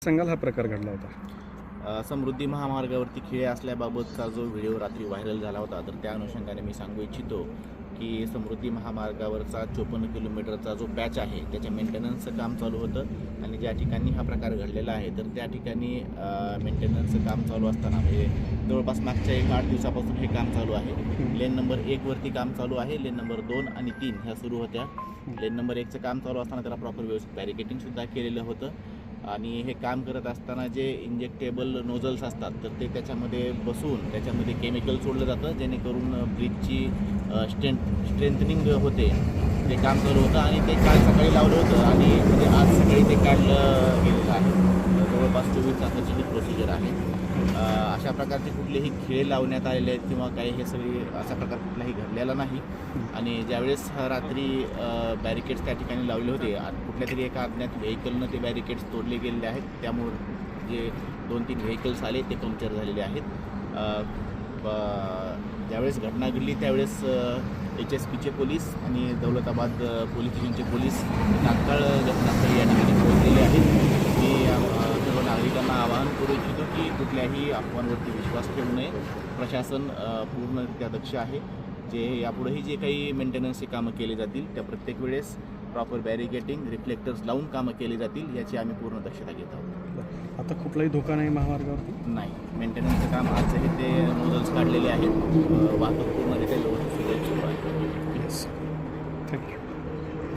सांगाल हा प्रकार घडला होता? समृद्धी महामार्गावरती खिळे असल्याबाबतचा जो व्हिडिओ रात्री व्हायरल झाला होता, तर त्या अनुषंगाने मी सांगू इच्छितो की समृद्धी महामार्गावरचा 54 किलोमीटरचा जो पॅच आहे त्याच्या मेंटेनन्सचं काम चालू होतं आणि ज्या ठिकाणी हा प्रकार घडलेला आहे तर त्या ठिकाणी मेंटेनन्सचं काम चालू असताना म्हणजे जवळपास मागच्या 8 दिवसापासून हे काम चालू आहे. लेन नंबर 1 वरती काम चालू आहे. लेन नंबर 2 आणि 3 ह्या सुरू होत्या. लेन नंबर 1चं काम चालू असताना त्याला प्रॉपर व्यवस्थित बॅरिकेटिंगसुद्धा केलेलं होतं आणि हे काम करत असताना जे इंजेक्टेबल नोझल्स असतात तर ते त्याच्यामध्ये बसून त्याच्यामध्ये केमिकल सोडलं जातं जेणेकरून ब्रिजची स्ट्रेंथनिंग होते. ते काम चालू होतं आणि ते काल सकाळी लावलं होतं आणि म्हणजे आज सकाळी ते काढलं गेलेलं आहे. जवळपास 24 तासाची ही प्रोसिजर आहे. अशा प्रकारचे कुठलेही खेळ लावण्यात आलेले आहेत किंवा काही हे सगळी अशा प्रकार कुठलाही घडलेला नाही. आणि ज्यावेळेस रात्री बॅरिकेड्स त्या ठिकाणी लावले होते कुठल्या तरी एका अज्ञात व्हेकलनं ते बॅरिकेड्स तोडले गेलेले आहेत. त्यामुळे जे 2-3 व्हेकल्स आले ते पंक्चर झालेले आहेत. ज्यावेळेस घटना घडली त्यावेळेस HSPचे पोलीस आणि दौलताबाद पोलीस स्टेशनचे पोलीस तात्काळ घटनास्थळी या ठिकाणी पोहोचलेले आहेत. मी सर्व नागरिकांना आवाहन करू इच्छितो की कुठल्याही अफवांवरती विश्वास ठेवू नये. प्रशासन पूर्णरित्या दक्ष आहे. जे यापुढेही जे काही मेंटेनन्सची कामं केली जातील त्या प्रत्येक वेळेस प्रॉपर बॅरिकेटिंग रिफ्लेक्टर्स लावून कामं केली जातील याची आम्ही पूर्ण दक्षता घेत आहोत. आता कुठलाही धोका नाही महामार्गावरती? नाही, मेंटेनन्सचं काम आजही ते नोझल्स काढलेले आहेत. वाहतूक पूर्णरित्या व्यवस्थित सुरू आहे. Yes, thank you.